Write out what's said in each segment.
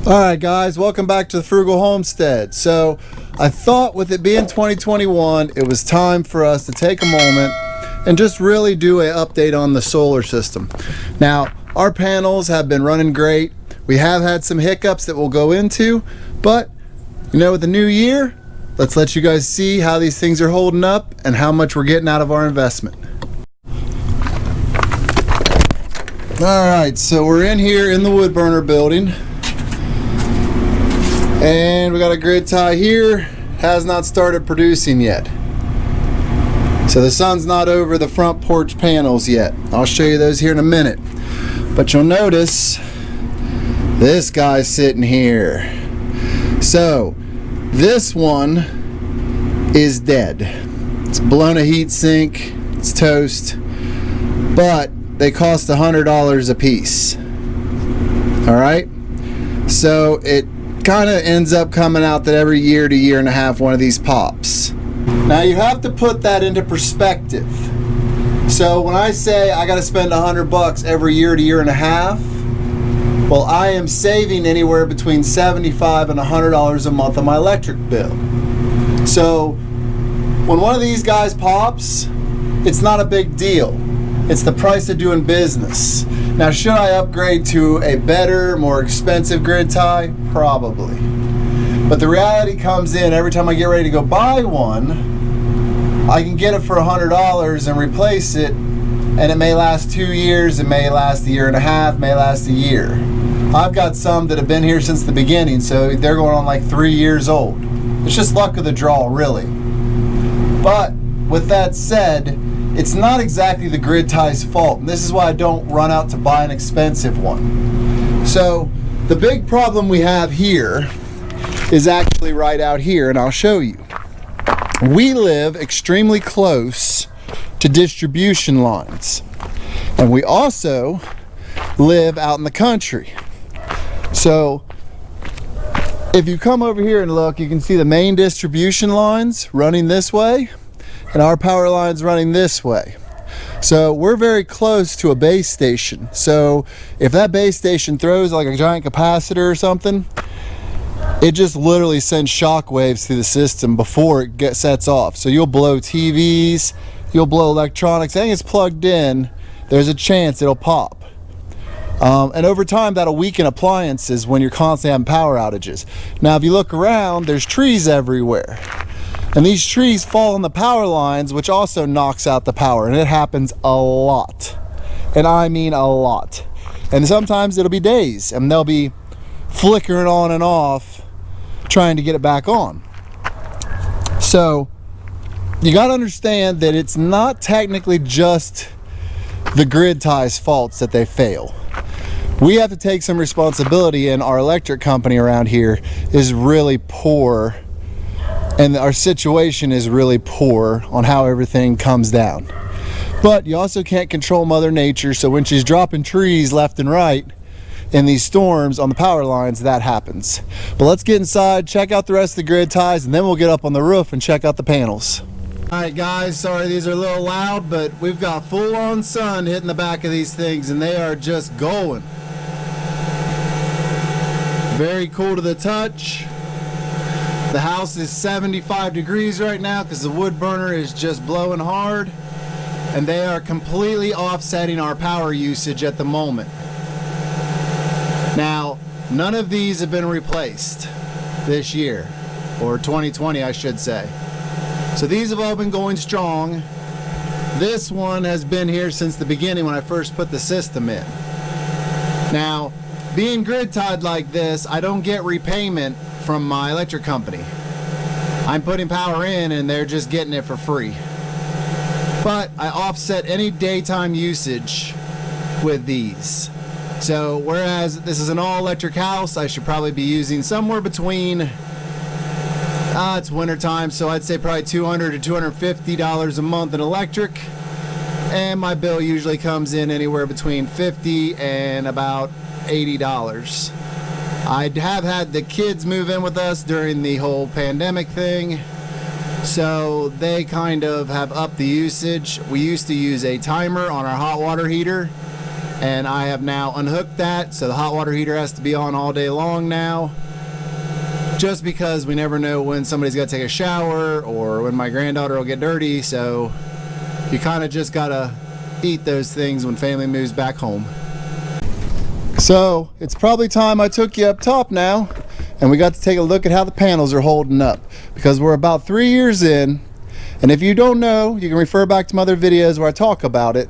Alright guys, welcome back to the Frugal Homestead. So I thought with it being 2021, it was time for us to take a moment and just really do an update on the solar system. Now, our panels have been running great. We have had some hiccups that we'll go into, but you know, with the new year, let's let you guys see how these things are holding up and how much we're getting out of our investment. Alright, so we're in here in the wood burner building. And we got a grid tie here, has not started producing yet. So the sun's not over the front porch panels yet. I'll show you those here in a minute. But you'll notice this guy's sitting here. So this one is dead. It's blown a heat sink, it's toast, but they cost $100 a piece. Alright? So it kind of ends up coming out that every year to year and a half one of these pops. Now you have to put that into perspective. So when I say I got to spend $100 every year to year and a half, well, I am saving anywhere between $75 and $100 a month on my electric bill. So when one of these guys pops, it's not a big deal. It's the price of doing business. Now, should I upgrade to a better, more expensive grid tie? Probably. But the reality comes in every time I get ready to go buy one, I can get it for $100 and replace it, and it may last 2 years, it may last a year and a half, may last a year. I've got some that have been here since the beginning, so they're going on like 3 years old. It's just luck of the draw, really. But with that said, it's not exactly the grid tie's fault, and this is why I don't run out to buy an expensive one. So the big problem we have here is actually right out here, and I'll show you. We live extremely close to distribution lines, and we also live out in the country. So if you come over here and look, you can see the main distribution lines running this way and our power lines running this way. So we're very close to a base station. So if that base station throws like a giant capacitor or something, it just literally sends shock waves through the system before it sets off. So you'll blow TVs, you'll blow electronics, anything it's plugged in, there's a chance it'll pop. And over time that'll weaken appliances when you're constantly having power outages. Now if you look around, there's trees everywhere. And these trees fall on the power lines, which also knocks out the power, and it happens a lot. And I mean a lot. And sometimes it'll be days, and they'll be flickering on and off, trying to get it back on. So, you gotta understand that it's not technically just the grid tie's faults that they fail. We have to take some responsibility, and our electric company around here is really poor. And our situation is really poor on how everything comes down. But you also can't control Mother Nature, so when she's dropping trees left and right in these storms on the power lines, that happens. But let's get inside, check out the rest of the grid ties, and then we'll get up on the roof and check out the panels. Alright guys, sorry these are a little loud, but we've got full-on sun hitting the back of these things, and they are just going. Very cool to the touch. The house is 75 degrees right now because the wood burner is just blowing hard, and they are completely offsetting our power usage at the moment. Now, none of these have been replaced this year, or 2020 I should say. So these have all been going strong. This one has been here since the beginning when I first put the system in. Now, being grid tied like this, I don't get repayment from my electric company. I'm putting power in and they're just getting it for free. But I offset any daytime usage with these. So whereas this is an all electric house, I should probably be using somewhere between, it's winter time, so I'd say probably $200 to $250 a month in electric. And my bill usually comes in anywhere between $50 and about $80. I have had the kids move in with us during the whole pandemic thing, So they kind of have upped the usage. We used to use a timer on our hot water heater, and I have now unhooked that, so the hot water heater has to be on all day long now, just because we never know when somebody's got to take a shower or when my granddaughter will get dirty. So you kind of just gotta eat those things when family moves back home. So it's probably time I took you up top now, and we got to take a look at how the panels are holding up, because we're about 3 years in. And if you don't know, you can refer back to my other videos where I talk about it,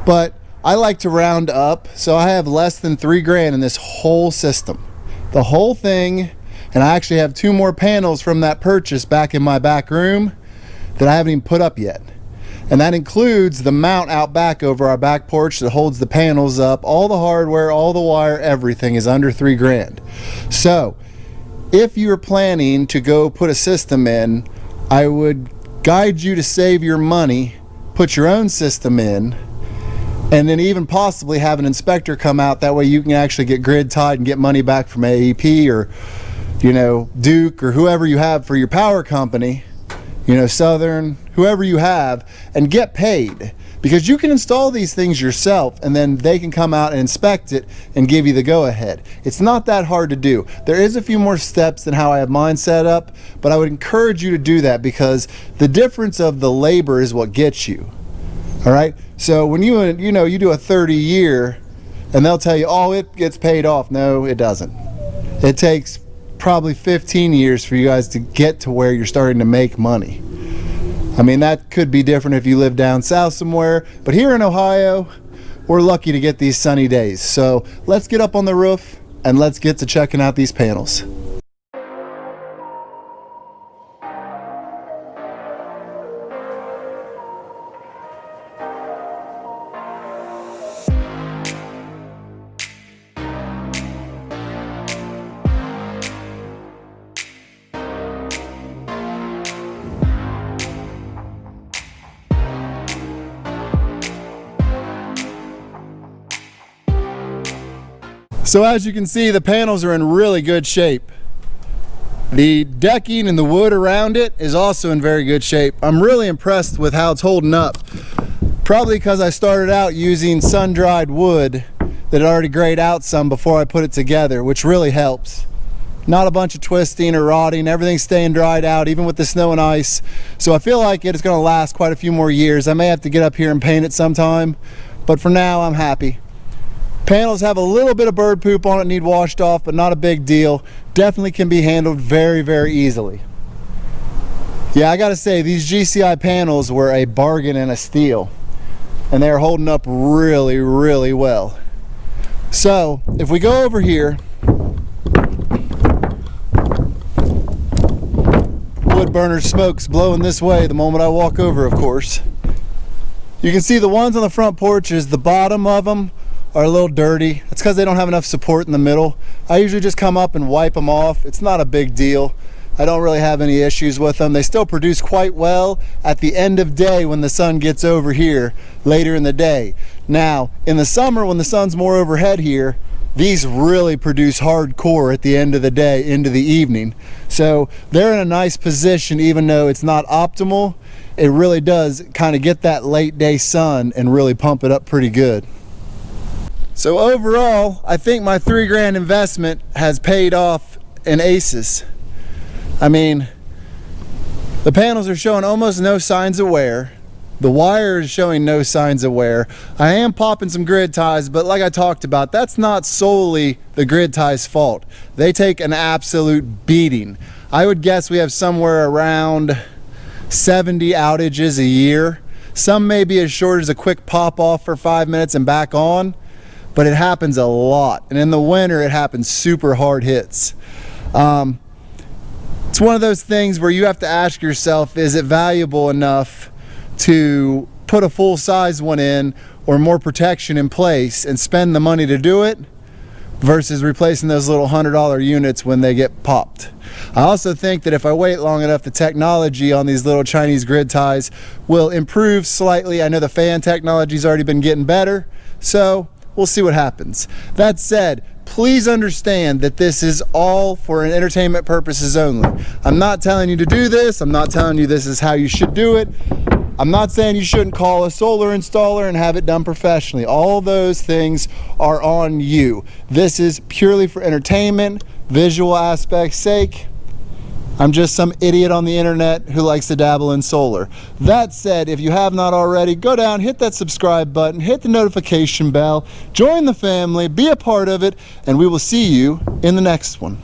but I like to round up, so I have less than $3,000 in this whole system, the whole thing. And I actually have 2 more panels from that purchase back in my back room that I haven't even put up yet. And that includes the mount out back over our back porch that holds the panels up. All the hardware, all the wire, everything is under $3,000. So if you're planning to go put a system in, I would guide you to save your money, put your own system in, and then even possibly have an inspector come out. That way you can actually get grid tied and get money back from AEP or, you know, Duke or whoever you have for your power company, you know, Southern, whoever you have, and get paid. Because you can install these things yourself, and then they can come out and inspect it and give you the go-ahead. It's not that hard to do. There is a few more steps than how I have mine set up, but I would encourage you to do that, because the difference of the labor is what gets you. All right, so when you do a 30-year, and they'll tell you, oh, it gets paid off. No, it doesn't. It takes probably 15 years for you guys to get to where you're starting to make money. I mean, that could be different if you live down south somewhere, but here in Ohio, we're lucky to get these sunny days. So let's get up on the roof and let's get to checking out these panels. So as you can see, the panels are in really good shape. The decking and the wood around it is also in very good shape. I'm really impressed with how it's holding up. Probably because I started out using sun-dried wood that had already grayed out some before I put it together, which really helps. Not a bunch of twisting or rotting, everything's staying dried out, even with the snow and ice. So I feel like it's gonna last quite a few more years. I may have to get up here and paint it sometime, but for now, I'm happy. Panels have a little bit of bird poop on it, need washed off, but not a big deal. Definitely can be handled very, very easily. Yeah, I gotta say, these GCI panels were a bargain and a steal, and they're holding up really, really well. So, if we go over here, wood burner smoke's blowing this way the moment I walk over, of course. You can see the ones on the front porches, the bottom of them are a little dirty. It's because they don't have enough support in the middle. I usually just come up and wipe them off. It's not a big deal. I don't really have any issues with them. They still produce quite well at the end of day when the sun gets over here later in the day. Now, in the summer when the sun's more overhead here, these really produce hardcore at the end of the day into the evening. So they're in a nice position, even though it's not optimal. It really does kind of get that late day sun and really pump it up pretty good. So overall, I think my $3,000 investment has paid off in aces. I mean, the panels are showing almost no signs of wear. The wire is showing no signs of wear. I am popping some grid ties, but like I talked about, that's not solely the grid ties' fault. They take an absolute beating. I would guess we have somewhere around 70 outages a year. Some may be as short as a quick pop off for 5 minutes and back on, but it happens a lot. And in the winter, it happens super hard hits. It's one of those things where you have to ask yourself, is it valuable enough to put a full-size one in or more protection in place and spend the money to do it versus replacing those little $100 units when they get popped. I also think that if I wait long enough, the technology on these little Chinese grid ties will improve slightly. I know the fan technology's already been getting better, so we'll see what happens. That said, please understand that this is all for an entertainment purposes only. I'm not telling you to do this. I'm not telling you this is how you should do it. I'm not saying you shouldn't call a solar installer and have it done professionally. All those things are on you. This is purely for entertainment, visual aspect's sake. I'm just some idiot on the internet who likes to dabble in solar. That said, if you have not already, go down, hit that subscribe button, hit the notification bell, join the family, be a part of it, and we will see you in the next one.